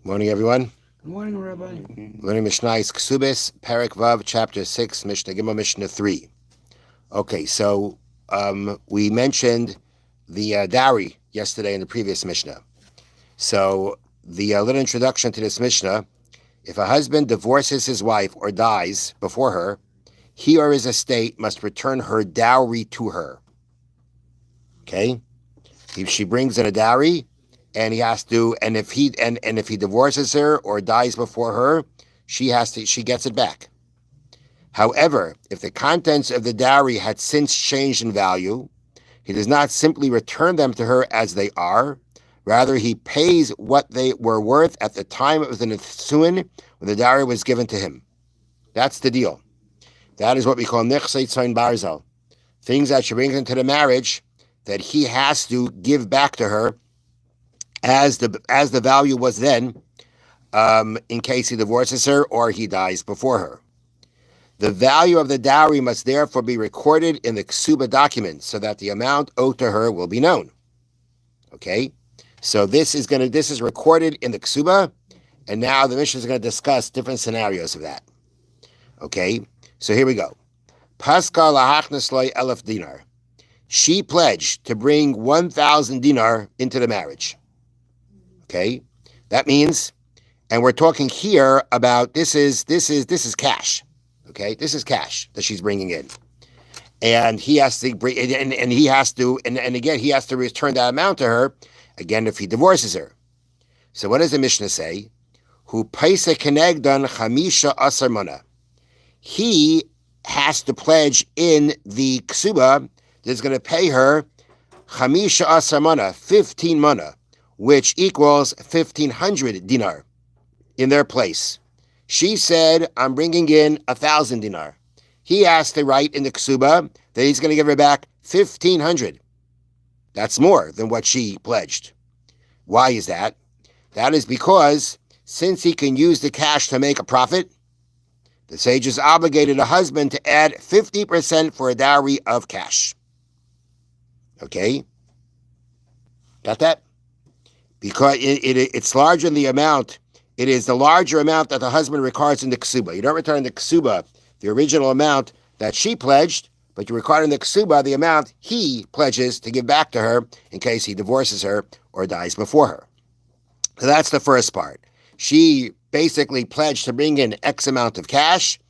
Morning, everyone. Good morning, Rabbi. Learning Mishna is Kesubos, Perek Vav, Chapter 6, Mishna Gimel, Mishnah 3. Okay, so we mentioned the dowry yesterday in the previous Mishnah. So the little introduction to this Mishnah, if a husband divorces his wife or dies before her, he or his estate must return her dowry to her. Okay? If she brings in a dowry, and he has to, and if he divorces her or dies before her, she gets it back. However, if the contents of the dowry had since changed in value, he does not simply return them to her as they are. Rather, he pays what they were worth at the time of the Nitzuin when the dowry was given to him. That's the deal. That is what we call nechsei tzayin barzel, things that she brings into the marriage that he has to give back to her as the value was then, in case he divorces her or he dies before her. The value of the dowry must therefore be recorded in the ksuba document so that the amount owed to her will be known. Okay, so this is recorded in the ksuba, and now the Mishnah is going to discuss different scenarios of that. Okay, so here we go. Paskal lahachnas loy 1,000 dinar. She pledged to bring 1,000 dinar into the marriage. Okay, that means, and we're talking here about this is cash. Okay, this is cash that she's bringing in, and he has to bring, and again he has to return that amount to her again if he divorces her. So what does the Mishnah say? Hu paisa kenegdan chamisha asar mana. He has to pledge in the ksuba that's going to pay her chamisha asar mana, 15 mana, which equals 1,500 dinar in their place. She said, I'm bringing in 1,000 dinar. He has to write in the ksuba that he's going to give her back 1,500. That's more than what she pledged. Why is that? That is because since he can use the cash to make a profit, the sages obligated a husband to add 50% for a dowry of cash. Okay? Got that? Because it's larger than the amount. It is the larger amount that the husband records in the ksuba. You don't return in the ksuba the original amount that she pledged, but you record in the ksuba the amount he pledges to give back to her in case he divorces her or dies before her. So that's the first part. She basically pledged to bring in X amount of cash.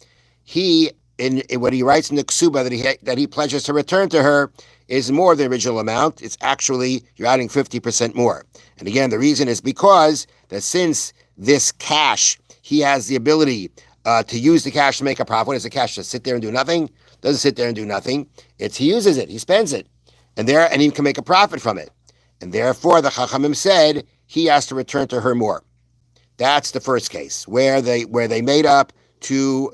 He, in what he writes in the ksuba that he pledges to return to her, is more than the original amount. It's actually, you're adding 50% more. And again, the reason is because that since this cash, he has the ability to use the cash to make a profit. What is the cash? Just sit there and do nothing? Doesn't sit there and do nothing. He uses it, he spends it, and he can make a profit from it. And therefore, the Chachamim said he has to return to her more. That's the first case where they made it to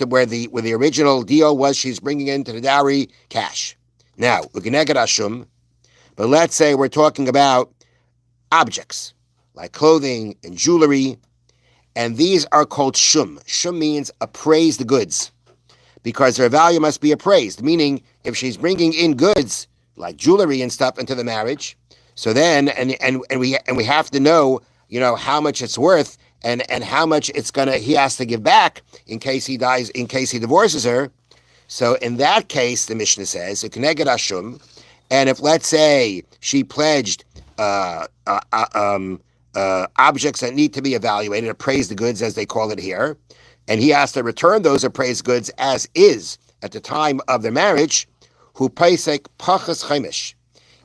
where the original deal was she's bringing into the dowry cash. Now, but let's say we're talking about objects like clothing and jewelry, and these are called shum. Shum means appraised goods, because their value must be appraised. Meaning, if she's bringing in goods like jewelry and stuff into the marriage, so then and we have to know how much it's worth and how much he has to give back in case he dies, in case he divorces her. So in that case, the Mishnah says, and if let's say she pledged objects that need to be evaluated, appraised goods as they call it here, and he has to return those appraised goods as is at the time of the marriage, hu paisek pachas chaimish.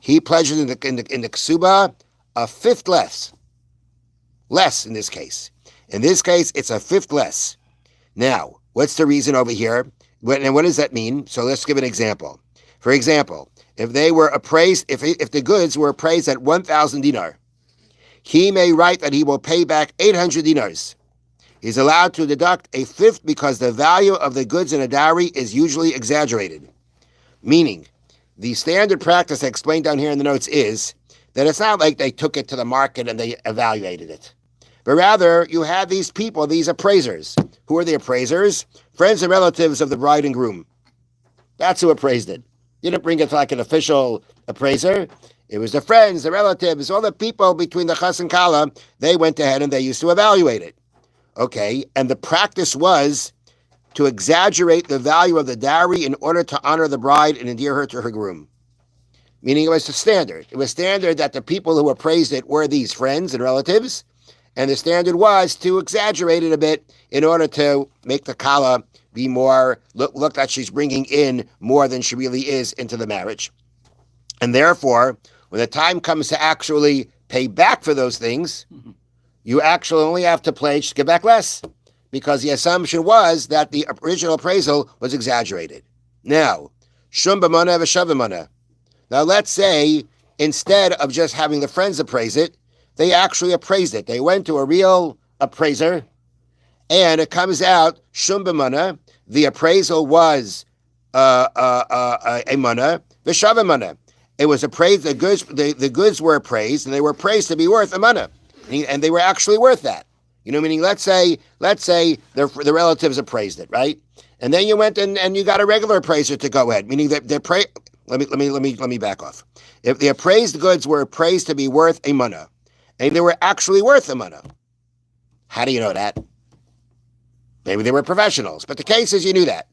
He pledges in the ksuba a fifth less in this case. In this case, it's a fifth less. Now, what's the reason over here? And what does that mean? So let's give an example. For example, if they were appraised, if the goods were appraised at 1,000 dinar, he may write that he will pay back 800 dinars. He's allowed to deduct a fifth because the value of the goods in a dowry is usually exaggerated. Meaning, the standard practice I explained down here in the notes is that it's not like they took it to the market and they evaluated it. But rather, you have these people, these appraisers. Who are the appraisers? Friends and relatives of the bride and groom. That's who appraised it. You didn't bring it to like an official appraiser. It was the friends, the relatives, all the people between the chas and kala. They went ahead and they used to evaluate it. Okay, and the practice was to exaggerate the value of the dowry in order to honor the bride and endear her to her groom. Meaning it was a standard. It was standard that the people who appraised it were these friends and relatives, and the standard was to exaggerate it a bit in order to make the kala be more, look that she's bringing in more than she really is into the marriage. And therefore, when the time comes to actually pay back for those things, you actually only have to pledge to give back less, because the assumption was that the original appraisal was exaggerated. Now, shum b'mana v'shav b'mana. Now, let's say instead of just having the friends appraise it, they actually appraised it. They went to a real appraiser, and it comes out shum b'mana. The appraisal was a mana v'shav b'mana. It was appraised. The goods were appraised, and they were appraised to be worth a mana. And they were actually worth that. Meaning let's say the relatives appraised it, right? And then you went and you got a regular appraiser to go ahead, meaning that let me back off. If the appraised goods were appraised to be worth a mana, and they were actually worth a mana, how do you know that? Maybe they were professionals, but the case is you knew that.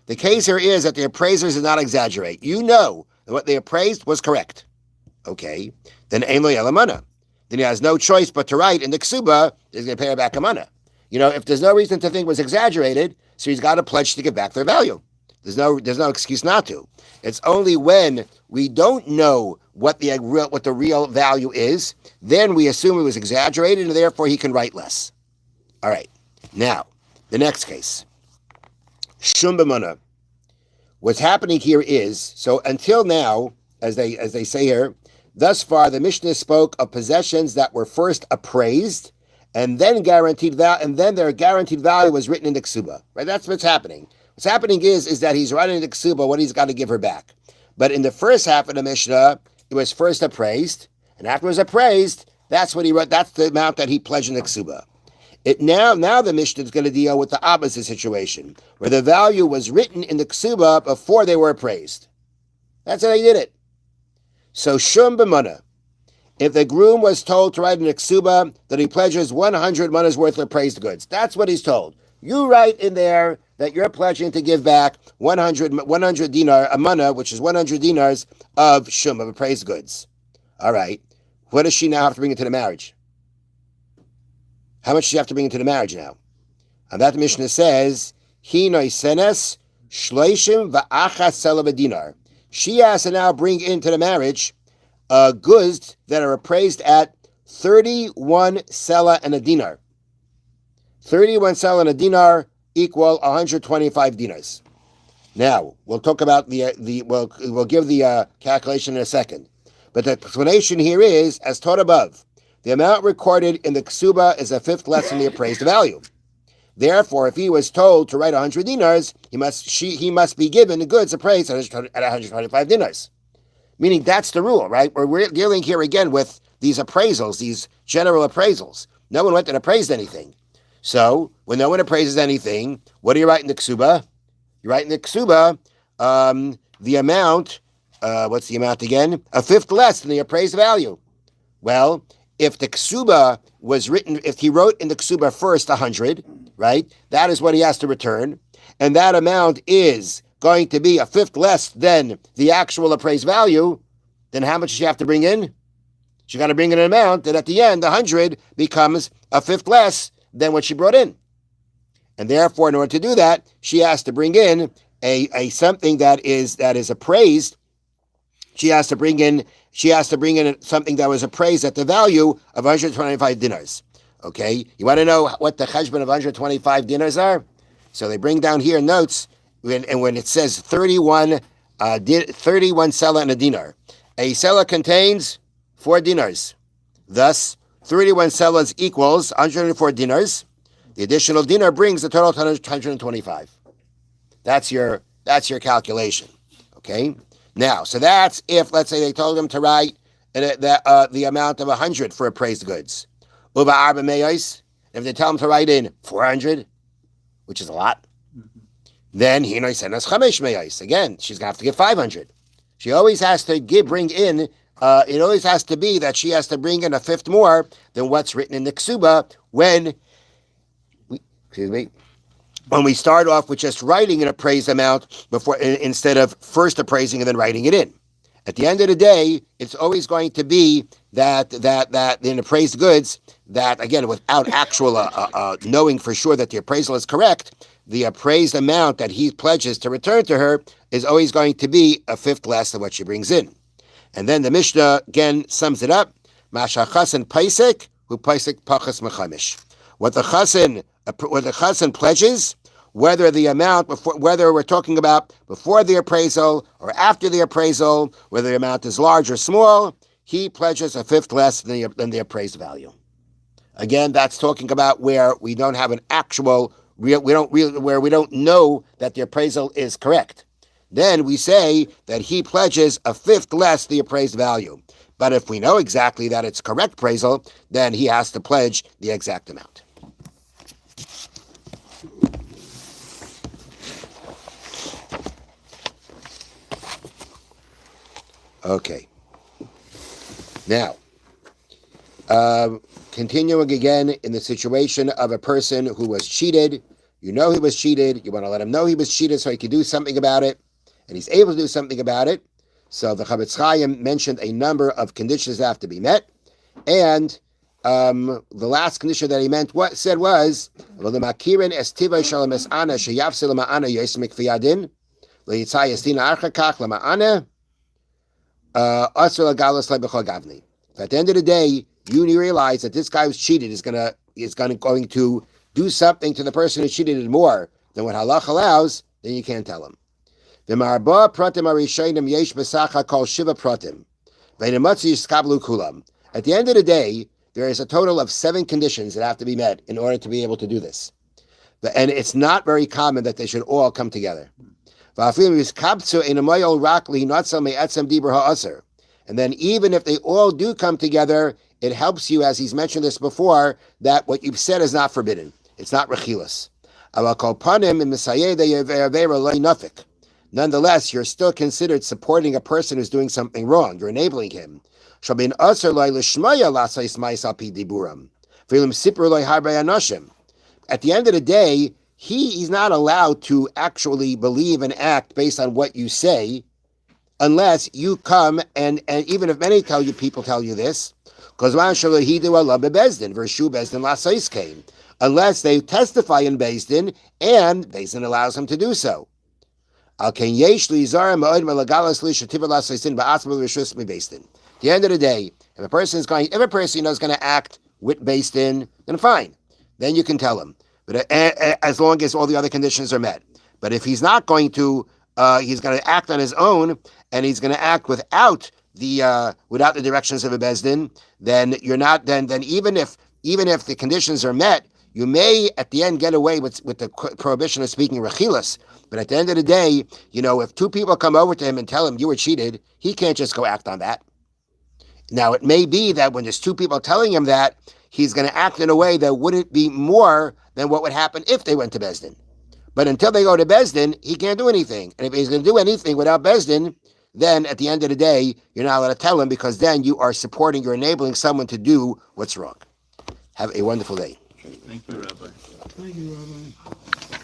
The case here is that the appraisers did not exaggerate. You know that what they appraised was correct. Okay, then ein lo yela mana. Then he has no choice but to write in the ksuba, he's going to pay her back a mana. If there's no reason to think it was exaggerated, so he's got to pledge to give back their value. There's no excuse not to. It's only when we don't know what the real value is, then we assume it was exaggerated, and therefore he can write less. All right. Now, the next case. Shum b'mana. What's happening here is, so until now, as they say here, thus far, the Mishnah spoke of possessions that were first appraised and then guaranteed value, and then their guaranteed value was written in the ksuba. Right? That's what's happening. What's happening is that he's writing in the ksuba what he's got to give her back. But in the first half of the Mishnah, it was first appraised, and after it was appraised, that's what he wrote. That's the amount that he pledged in the ksuba. Now the Mishnah is going to deal with the opposite situation, where the value was written in the ksuba before they were appraised. That's how he did it. So shum b'mana. If the groom was told to write in a ksuba that he pledges 100 manas worth of appraised goods, that's what he's told. You write in there that you're pledging to give back 100 dinar, a mana, which is 100 dinars of shum, of appraised goods. All right. What does she now have to bring into the marriage? How much does she have to bring into the marriage now? And that Mishnah says, Hi noisenes shloishim va'achas sela dinar. She has to now bring into the marriage goods that are appraised at 31 sela and a dinar. 31 sela and a dinar equal 125 dinars. Now, we'll talk about we'll give the calculation in a second. But the explanation here is, as taught above, the amount recorded in the ksuba is a fifth less than the appraised value. Therefore, if he was told to write 100 dinars, he must be given the goods appraised at 125 dinars. Meaning that's the rule, right? We're dealing here again with these appraisals, these general appraisals. No one went and appraised anything. So, when no one appraises anything, what do you write in the ksuba? You write in the ksuba the amount, what's the amount again? A fifth less than the appraised value. Well, if the ksuba was written, if he wrote in the ksuba first 100, right, that is what he has to return, and that amount is going to be a fifth less than the actual appraised value, then how much does she have to bring in? She's got to bring in an amount that at the end, 100 becomes a fifth less than what she brought in. And therefore, in order to do that, she has to bring in a something that is appraised. She has to bring in something that was appraised at the value of 125 dinars. Okay, you want to know what the cheshbon of 125 dinars are? So they bring down here notes, and when it says 31 sela and a dinar, a sela contains 4 dinars. Thus, 31 selas equals 104 dinars. The additional dinar brings the total to 125. That's your calculation. Okay. Now, so that's if, let's say, they told him to write the amount of 100 for appraised goods. Uba arba meyos. If they tell him to write in 400, which is a lot, then he knows senas chamesh meyos. Again, she's gonna have to give 500. She always has to bring in it always has to be that she has to bring in a fifth more than what's written in the ksuba when we start off with just writing an appraised amount before instead of first appraising and then writing it in. At the end of the day, it's always going to be that in appraised goods, that again, without actual knowing for sure that the appraisal is correct, the appraised amount that he pledges to return to her is always going to be a fifth less than what she brings in. And then the Mishnah again sums it up: Masha chasen paisek, who paisek pachas mechamish. What the chasen pledges, whether the amount whether we're talking about before the appraisal or after the appraisal, whether the amount is large or small, he pledges a fifth less than the appraised value. Again, that's talking about where we don't have an actual where we don't know that the appraisal is correct. Then we say that he pledges a fifth less the appraised value. But if we know exactly that it's correct appraisal, then he has to pledge the exact amount. Okay. Now, continuing again in the situation of a person who was cheated. You know he was cheated. You want to let him know he was cheated so he can do something about it. And he's able to do something about it. So the Chofetz Chaim mentioned a number of conditions that have to be met. And the last condition that he said was, at the end of the day, you realize that this guy who's cheated is going to do something to the person who cheated it more than what halach allows, then you can't tell him. At the end of the day, there is a total of 7 conditions that have to be met in order to be able to do this. And it's not very common that they should all come together. And then even if they all do come together, it helps you, as he's mentioned this before, that what you've said is not forbidden. It's not rechilas. Nonetheless, you're still considered supporting a person who's doing something wrong. You're enabling him. At the end of the day, he's not allowed to actually believe and act based on what you say, unless you come and even if many people tell you this, unless they testify in Beis Din and Beis Din allows him to do so. At the end of the day, if a person is going to act with Beis Din, then fine, then you can tell him. But as long as all the other conditions are met. But if he's not going to, he's going to act on his own, and he's going to act without the directions of a Beis Din, then you're not. Then even if the conditions are met, you may at the end get away with the prohibition of speaking rechilas. But at the end of the day, if 2 people come over to him and tell him you were cheated, he can't just go act on that. Now, it may be that when there's 2 people telling him that, he's going to act in a way that wouldn't be more than what would happen if they went to Beis Din. But until they go to Beis Din, he can't do anything. And if he's going to do anything without Beis Din, then at the end of the day, you're not allowed to tell him, because then you're enabling someone to do what's wrong. Have a wonderful day. Thank you, Rabbi. Thank you, Rabbi.